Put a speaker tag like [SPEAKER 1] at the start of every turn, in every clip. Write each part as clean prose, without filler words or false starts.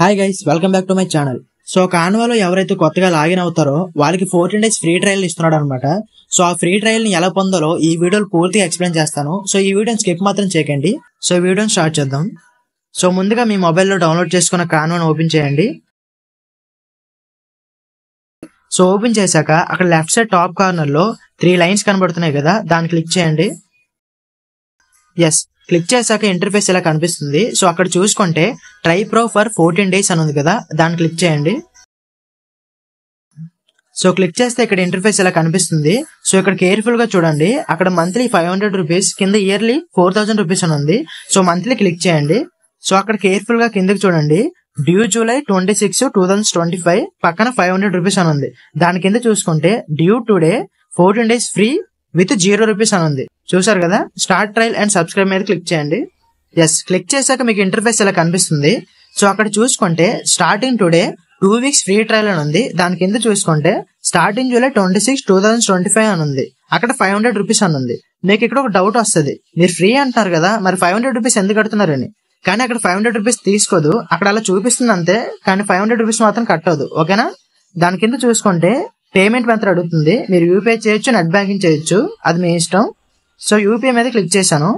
[SPEAKER 1] Hi guys, welcome back to my channel. So కాన్వాలో ఎవరైతే కొత్తగా లాగిన్ అవుతారో వాళ్ళకి 14 days ఫ్రీ ట్రయల్ ఇస్తున్నాడు అనమాట. సో ఆ ఫ్రీ ట్రయల్ ని ఎలా పొందాలో ఈ వీడియోలో పూర్తిగా ఎక్స్ప్లెయిన్ చేస్తాను. సో ఈ వీడియోని స్కిప్ మాత్రం చేయకండి. సో ఈ వీడియోని స్టార్ట్ చేద్దాం. సో ముందుగా మీ మొబైల్లో డౌన్లోడ్ చేసుకున్న కాన్వాని ఓపెన్ చేయండి. సో ఓపెన్ చేశాక అక్కడ లెఫ్ట్ సైడ్ టాప్ కార్నర్ లో 3 లైన్స్ కనబడుతున్నాయి కదా, దాన్ని క్లిక్ చేయండి. ఎస్, క్లిక్ చేశాక ఇంటర్ఫేస్ ఇలా కనిపిస్తుంది. సో అక్కడ చూసుకుంటే ట్రై ప్రో ఫర్ 14 days అని ఉంది కదా, దాన్ని క్లిక్ చేయండి. సో క్లిక్ చేస్తే ఇక్కడ ఇంటర్ఫేస్ ఇలా కనిపిస్తుంది. సో ఇక్కడ కేర్ఫుల్ గా చూడండి, అక్కడ మంత్లీ 500 రూపీస్, కింద ఇయర్లీ 4000 రూపీస్ అని ఉంది. సో మంత్లీ క్లిక్ చేయండి. సో అక్కడ కేర్ఫుల్ గా కిందకి చూడండి, డ్యూ జూలై 26, 2025 పక్కన 500 రూపీస్ అని ఉంది. దాని కింద చూసుకుంటే due today 14 days free with 0 rupees అని ఉంది. చూసారు కదా, స్టార్ట్ ట్రయల్ అండ్ సబ్స్క్రైబ్ మీద క్లిక్ చేయండి. ఎస్, క్లిక్ చేశాక మీకు ఇంటర్ఫేస్ ఇలా కనిపిస్తుంది. సో అక్కడ చూసుకుంటే starting today 2 weeks free trial అని ఉంది. దాని కింద చూసుకుంటే స్టార్టింగ్ జూలై 26, 2025 అని ఉంది. అక్కడ 500 రూపీస్ అని ఉంది. మీకు ఇక్కడ ఒక డౌట్ వస్తుంది, మీరు ఫ్రీ అంటున్నారు కదా, మరి 500 రూపీస్ ఎందుకు కడుతున్నారని. కానీ అక్కడ 500 రూపీస్ తీసుకోదు, అక్కడ అలా చూపిస్తుంది అంతే, కానీ 500 రూపీస్ మాత్రం కట్ అవ్వదు. ఓకేనా. దాని కింద చూసుకుంటే పేమెంట్ మెథడ్ అడుగుతుంది. మీరు యూపీఐ చేయొచ్చు, నెట్ బ్యాంకింగ్ చేయొచ్చు, అది మీ ఇష్టం. సో యూపీఐ మీద క్లిక్ చేశాను.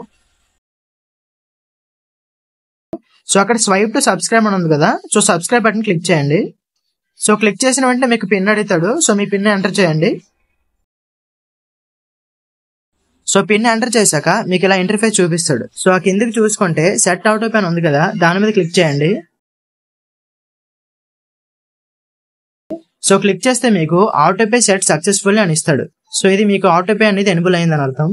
[SPEAKER 1] సో అక్కడ స్వైప్ టు సబ్స్క్రైబ్ అని ఉంది కదా, సో సబ్స్క్రైబ్ బటన్ క్లిక్ చేయండి. సో క్లిక్ చేసిన వెంటనే మీకు పిన్ అడుగుతాడు. సో మీ పిన్ ఎంటర్ చేయండి. సో పిన్ ఎంటర్ చేశాక మీకు ఇలా ఇంటర్ఫేస్ చూపిస్తాడు. సో ఆ కిందకి చూసుకుంటే సెట్ ఆటో పే ఉంది కదా, దాని మీద క్లిక్ చేయండి. సో క్లిక్ చేస్తే మీకు ఆటోపే సెట్ సక్సెస్ఫుల్ అని ఇస్తాడు. సో ఇది మీకు ఆటోపే అనేది ఎనేబుల్ అయిందని అర్థం.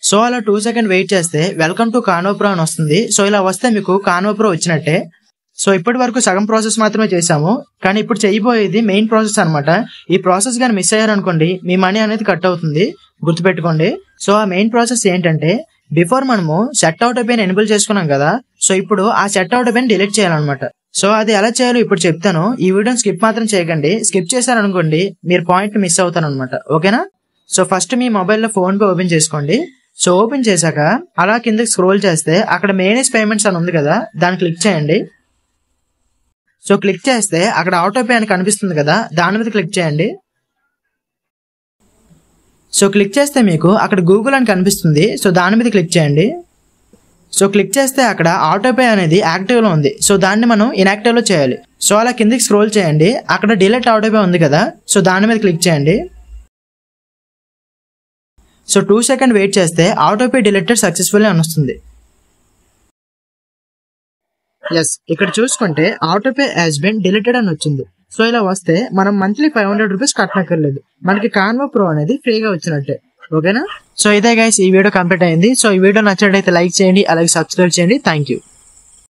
[SPEAKER 1] సో అలా 2 seconds వెయిట్ చేస్తే వెల్కమ్ టు కాన్వా ప్రో అని వస్తుంది. సో ఇలా వస్తే మీకు కాన్వా ప్రో వచ్చినట్టే. సో ఇప్పటి వరకు సగం ప్రాసెస్ మాత్రమే చేసాము, కానీ ఇప్పుడు చేయబోయేది మెయిన్ ప్రాసెస్ అనమాట. ఈ ప్రాసెస్ కానీ మిస్ అయ్యారనుకోండి, మీ మనీ అనేది కట్ అవుతుంది, గుర్తుపెట్టుకోండి. సో ఆ మెయిన్ ప్రాసెస్ ఏంటంటే, బిఫోర్ మనము సెట్ ఆటోపేని ఎనేబుల్ చేసుకున్నాం కదా, సో ఇప్పుడు ఆ సెట్ ఆటోపేని డిలీట్ చేయాలన్నమాట. సో అది ఎలా చేయాలో ఇప్పుడు చెప్తాను. ఈ వీడియోని స్కిప్ మాత్రం చేయకండి. స్కిప్ చేశారనుకోండి మీరు పాయింట్ మిస్ అవుతారు అనమాట. ఓకేనా. సో ఫస్ట్ మీ మొబైల్లో ఫోన్ పే ఓపెన్ చేసుకోండి. సో ఓపెన్ చేశాక అలా కిందకి స్క్రోల్ చేస్తే అక్కడ మేనేజ్ పేమెంట్స్ అని ఉంది కదా, దాన్ని క్లిక్ చేయండి. సో క్లిక్ చేస్తే అక్కడ ఆటోపే అని కనిపిస్తుంది కదా, దాని మీద క్లిక్ చేయండి. సో క్లిక్ చేస్తే మీకు అక్కడ గూగుల్ అని కనిపిస్తుంది. సో దాని మీద క్లిక్ చేయండి. సో క్లిక్ చేస్తే అక్కడ ఆటోపే అనేది యాక్టివ్ లో ఉంది. సో దాన్ని మనం ఇన్యాక్టివ్ లో చేయాలి. సో అలా కిందకి స్క్రోల్ చేయండి, అక్కడ డిలీట్ ఆటోపే ఉంది కదా, సో దాని మీద క్లిక్ చేయండి. సో 2 seconds వెయిట్ చేస్తే ఆటోపే డిలీటెడ్ సక్సెస్ఫుల్ అని వస్తుంది. ఎస్, ఇక్కడ చూసుకుంటే ఆటోపే హ్యాస్ బీన్ డిలీటెడ్ అని వచ్చింది. సో ఇలా వస్తే మనం మంత్లీ 500 రూపీస్ కట్టనక్కర్లేదు, మనకి కాన్వా ప్రో అనేది ఫ్రీగా వచ్చినట్టే. ఓకేనా. సో ఇదే గైస్, ఈ వీడియో కంప్లీట్ అయింది. సో ఈ వీడియో నచ్చినట్లయితే లైక్ చేయండి, అలాగే సబ్స్క్రైబ్ చేయండి. Thank you.